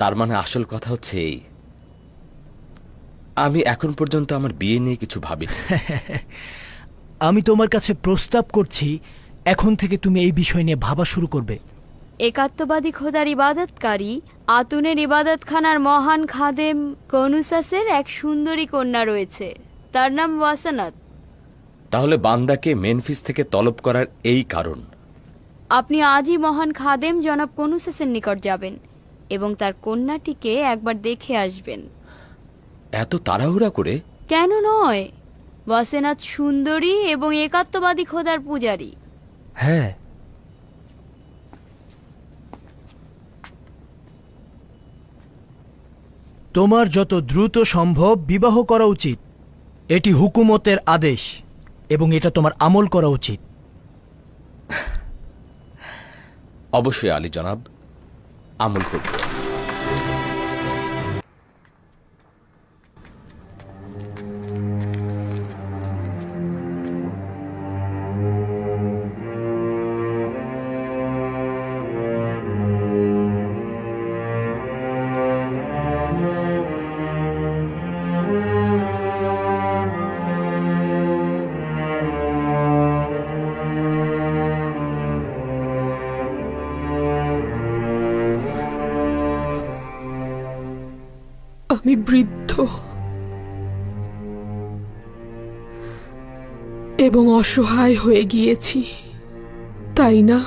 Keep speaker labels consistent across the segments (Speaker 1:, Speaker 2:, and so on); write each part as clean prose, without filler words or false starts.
Speaker 1: তার মানে আসল কথা হচ্ছে এই, আমি এখন পর্যন্ত আমার বিয়ে নিয়ে কিছু ভাবিনি।
Speaker 2: আমি তোমার কাছে প্রস্তাব করছি, এখন থেকে তুমি এই বিষয় নিয়ে ভাবা শুরু করবে।
Speaker 3: একাত্মবাদী খোদার ইবাদতকারী আতুনের ইবাদতখানার মহান খাদেম কনুসাসের এক সুন্দরী কন্যা রয়েছে, তার নাম ওয়াসানাত।
Speaker 1: তাহলে বান্দাকে মেনফিস থেকে তলব করার এই কারণ?
Speaker 3: আপনি আজই মহান খাদেম জনাব কনুসাসের নিকট যাবেন এবং তার কন্যাটিকে একবার দেখে আসবেন।
Speaker 1: এত তাড়াহুড়া করে?
Speaker 3: কেন নয়, ওয়াসেনাত সুন্দরী এবং একাত্মবাদী খোদার পূজারী।
Speaker 2: হ্যাঁ, তোমার যত দ্রুত সম্ভব বিবাহ করা উচিত। এটি হুকুমতের আদেশ এবং এটা তোমার আমল করা উচিত।
Speaker 1: অবশ্যই আলী জনাব, আমল করব।
Speaker 4: আমি বৃদ্ধ এবং অসহায় হয়ে গিয়েছি, তাই না?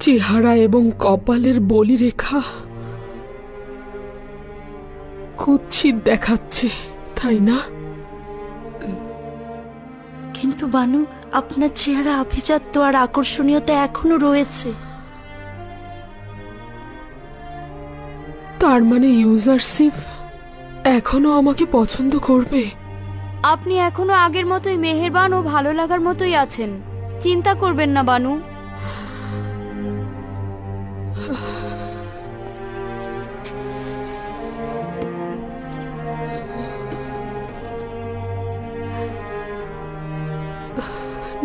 Speaker 4: চেহারা এবং কপালের বলিরেখা কুৎসিত দেখাচ্ছে, তাই না?
Speaker 5: কিন্তু বানু, আপনার চেহারা আভিজাত্য আর আকর্ষণীয়তা এখনো রয়েছে।
Speaker 4: তার মানে ইউজারশিপ এখনো আমাকে পছন্দ করবে?
Speaker 3: আপনি এখনো আগের মতোই মেহেরবান ও ভালো লাগার মতোই আছেন, চিন্তা করবেন না বানু।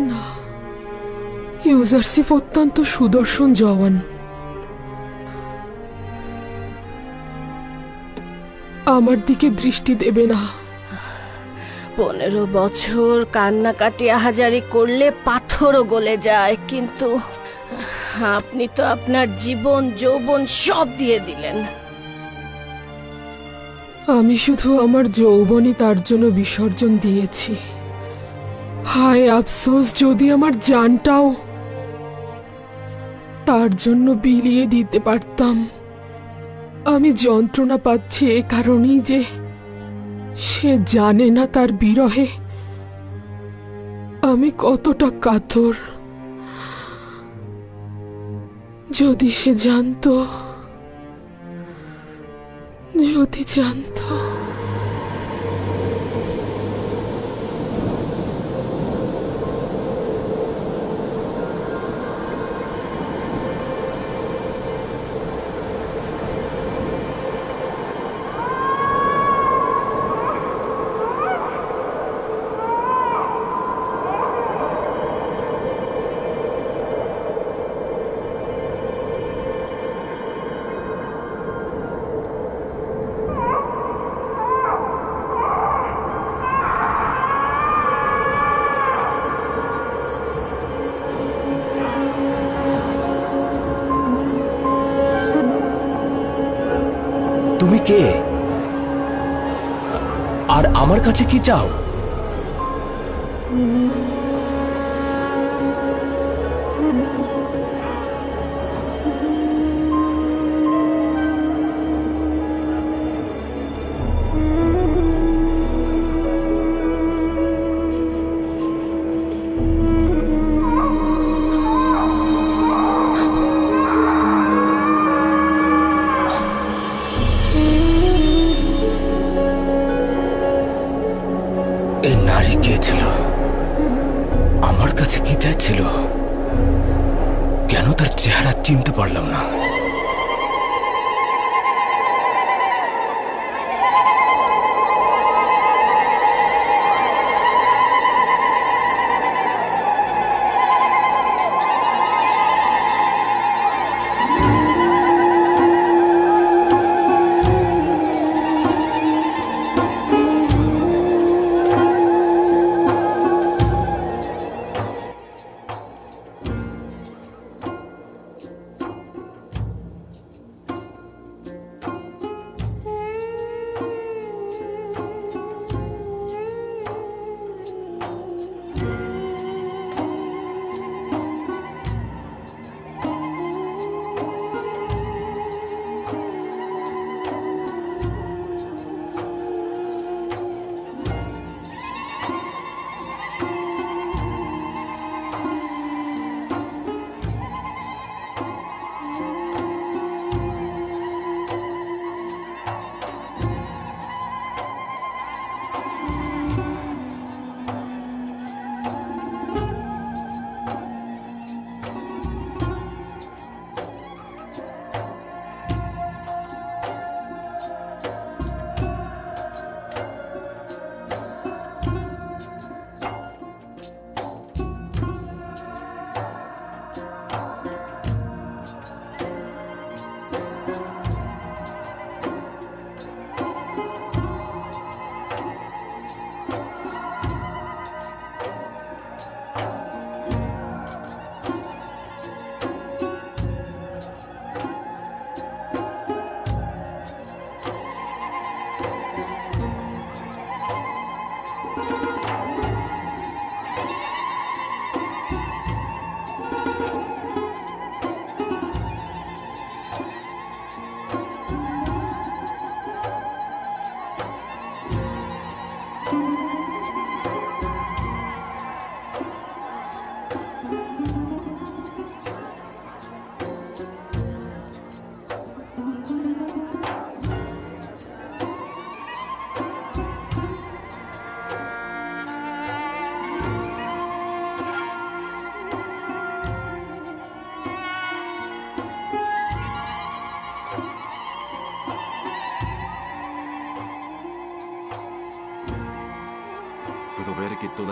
Speaker 4: না, ইউজারশিপ অত্যন্ত সুদর্শন জওয়ান। আমার দিকে দৃষ্টি দেবে না।
Speaker 6: 15 বছর কান্নাকাটি আহাজারি করলে পাথরও গলে যায়, কিন্তু আপনি তো আপনার জীবন যৌবন সব দিয়ে দিলেন।
Speaker 4: আমি শুধু আমার যৌবনই তার জন্য বিসর্জন দিয়েছি। হায় আফসোস, যদি আমার জানটাও তার জন্য বিলিয়ে দিতে পারতাম। আমি যন্ত্রণা পাচ্ছি এ কারণেই যে সে জানে না তার বিরহে আমি কতটা কাতর। যদি সে জানতো, যদি জানতো।
Speaker 1: তুমি কে? আর আমার কাছে কি চাও? এই নারী কে ছিল? আমার কাছে কি চাইছিল? কেন তার চেহারা চিনতে পারলাম না?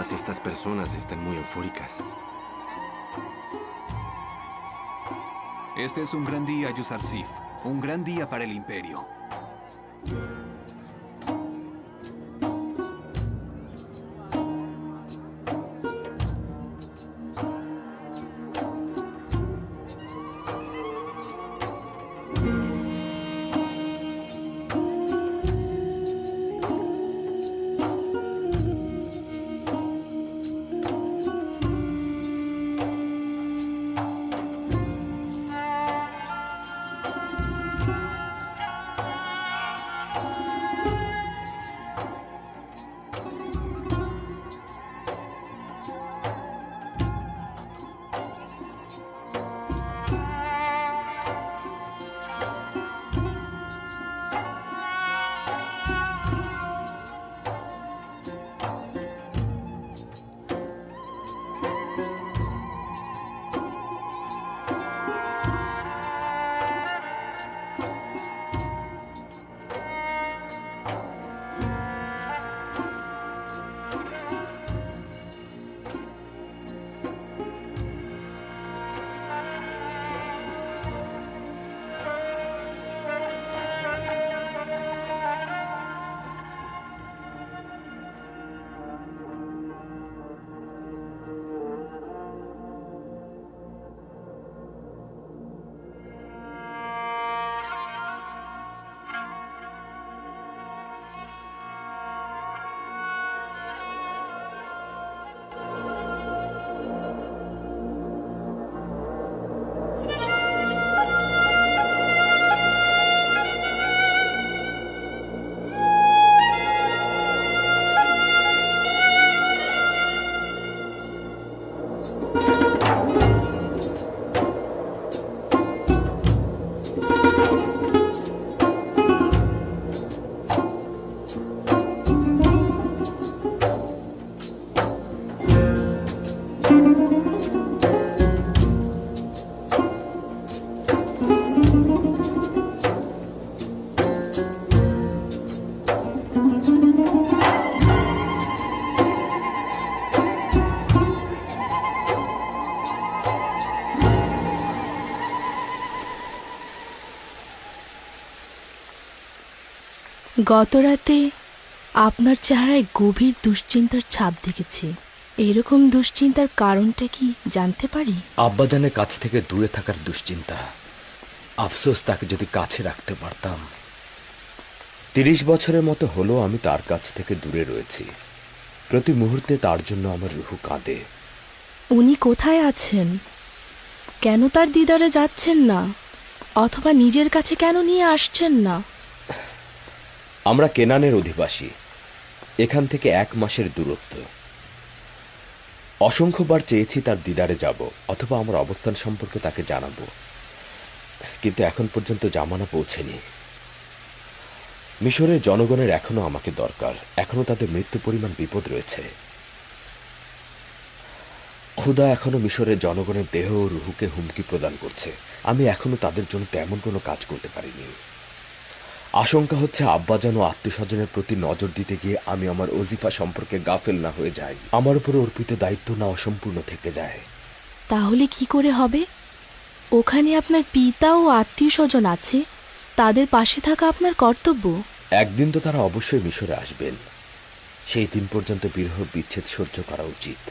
Speaker 7: Todas estas personas están muy eufóricas.
Speaker 8: Este es un gran día, Yuzarsif. Un gran día para el Imperio.
Speaker 5: গতরাতে আপনার চেহারায় গভীর দুশ্চিন্তার ছাপ দেখেছি। এরকম দুশ্চিন্তার কারণটা কি জানতে পারি?
Speaker 1: আব্বাজানের কাছ থেকে দূরে থাকার দুশ্চিন্তা। আফসোস, তাকে যদি কাছে রাখতে পারতাম। 30 বছরের মতো হলো আমি তার কাছ থেকে দূরে রয়েছি। প্রতি মুহূর্তে তার জন্য আমার রুহু কাঁদে।
Speaker 5: উনি কোথায় আছেন? কেন তার দিদারে যাচ্ছেন না? অথবা নিজের কাছে কেন নিয়ে আসছেন না?
Speaker 1: আমরা কেনানের অধিবাসী। এখান থেকে 1 মাসের দূরত্ব। অসংখ্যবার চেয়েছি তার দিদারে যাব অথবা আমার অবস্থান সম্পর্কে তাকে জানাবো, কিন্তু এখন পর্যন্ত জামানা পৌঁছেনি। মিশরের জনগণের এখনো আমাকে দরকার। এখনো তাদের মৃত্যু পরিমাণ বিপদ রয়েছে। খুদা এখনো মিশরের জনগণের দেহ ও রুহুকে হুমকি প্রদান করছে। আমি এখনো তাদের জন্য তেমন কোনো কাজ করতে পারিনি। আশঙ্কা হচ্ছে আব্বাজান ও আত্মীয়স্বজনের প্রতি নজর দিতে গিয়ে আমি আমার ওজিফা সম্পর্কে গাফেল না হয়ে যাই, আমার উপর অর্পিত দায়িত্ব না অসম্পূর্ণ থেকে যায়।
Speaker 5: তাহলে কি করে হবে? ওখানে আপনার পিতা ও আত্মীয়স্বজন আছে, তাদের পাশে থাকা আপনার কর্তব্য।
Speaker 1: একদিন তো তারা অবশ্যই মিশরে আসবেন। সেই দিন পর্যন্ত বিরহ বিচ্ছেদ সহ্য করা উচিত।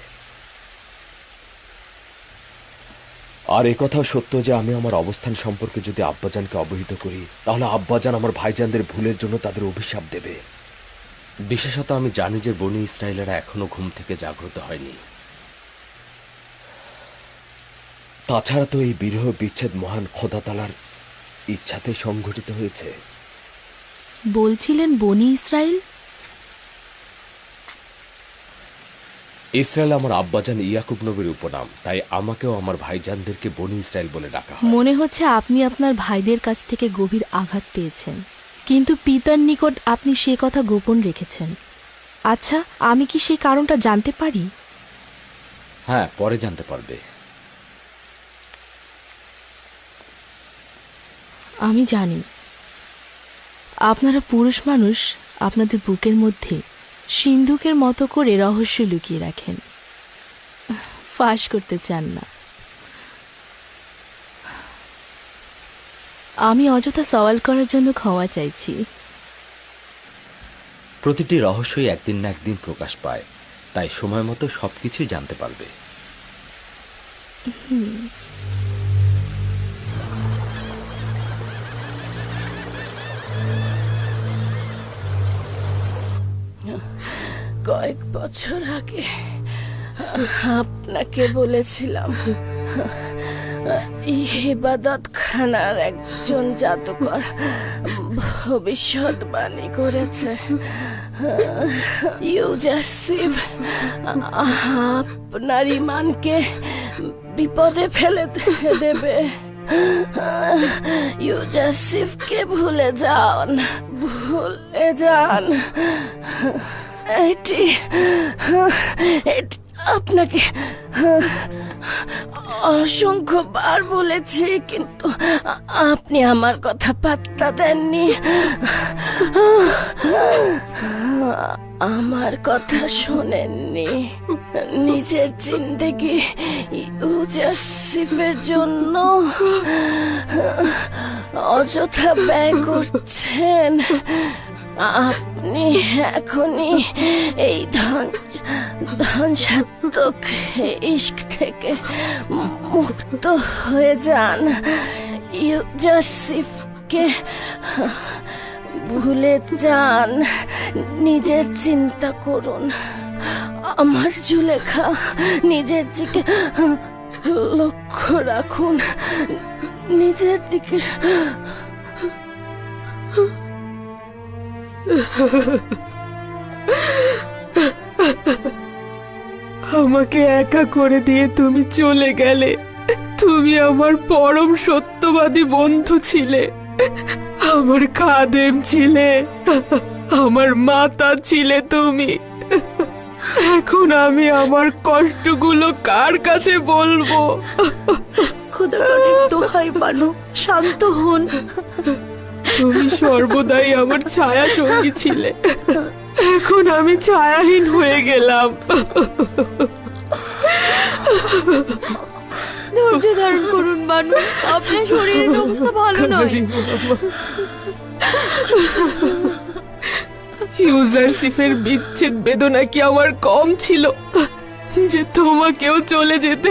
Speaker 1: আর একথাও সত্য যে আমি আমার অবস্থান সম্পর্কে যদি আব্বাজানকে অবহিত করি, তাহলে আব্বাজান আমার ভাইজানদের ভুলের জন্য তাদের অভিশাপ দেবে। বিশেষত আমি জানি যে বনি ইসরায়েলেরা এখনো ঘুম থেকে জাগ্রত হয়নি। তাছাড়া তো এই বিরহ বিচ্ছেদ মহান খোদা তাআলার ইচ্ছাতে সংঘটিত হয়েছে।
Speaker 5: বলছিলেন বনি ইসরায়েল?
Speaker 1: ইসরায়েল আমার আব্বাজান ইয়াকুব নবীর উপনাম, তাই আমাকেও আমার ভাইজানদেরকে বনি ইসরায়েল বলে ডাকা হয়।
Speaker 5: মনে হচ্ছে আপনি আপনার ভাইদের কাছ থেকে গভীর আঘাত পেয়েছেন, কিন্তু পিতার নিকট আপনি সে কথা গোপন রেখেছেন। আচ্ছা, আমি কি সেই কারণটা জানতে পারি?
Speaker 1: হ্যাঁ, পরে জানতে পারবে।
Speaker 5: আমি জানি আপনারা পুরুষ মানুষ, আপনাদের বুকের মধ্যে সিন্ধুকের মতো করে রহস্য লুকিয়ে রাখেন, ফাঁস করতে চান না। আমি অযথা সওয়াল করার জন্য ক্ষমা চাইছি।
Speaker 1: প্রতিটি রহস্যই একদিন না একদিন প্রকাশ পায়, তাই সময় মতো সবকিছুই জানতে পারবে।
Speaker 6: কয়েক বছর আগে আপনাকে বলেছিলাম ইবাদত খানার একজন জাদুকর ভবিষ্যৎবাণী করেছে ইউজারশিপ আপনার ইমানকে বিপদে ফেলে দেবে। ইউজারশিপকে ভুলে যান, ভুলে যান। এটি আপনাকে অসংখ্যবার বলেছি, কিন্তু আপনি আমার কথা পাত্তা দেননি, আমার কথা শোনেননি। নিজের জিন্দেগি ইউজারশিপের জন্য অযথা ব্যয় করছেন। আপনি এখনই এই ধ্বংসাত্মক ইশক থেকে মুক্ত হয়ে যান। ইউজারশিপকে ভুলে যান, নিজের চিন্তা করুন। আমার জুলেখা, নিজের দিকে লক্ষ্য রাখুন, নিজের দিকে।
Speaker 4: আমাকে একা করে দিয়ে তুমি চলে গেলে। তুমি আমার পরম সত্যবাদী বন্ধু ছিলে, আমার খাদেম ছিলে, আমার মাতা ছিলে তুমি। এখন আমি আমার কষ্টগুলো কার কাছে বলবো?
Speaker 5: খোদার দোহাই বানু, শান্ত হন।
Speaker 4: তুমি সর্বদাই আমার ছায়া সঙ্গী ছিলে, এখন আমি ছায়াহীন হয়ে গেলাম।
Speaker 3: ধৈর্য ধারণ করুন বানু, আপনার শরীরের অবস্থা ভালো নয়।
Speaker 4: ইউজারশিপের বিচ্ছেদ বেদনা কি আমার কম ছিল যে তোমাকেও চলে যেতে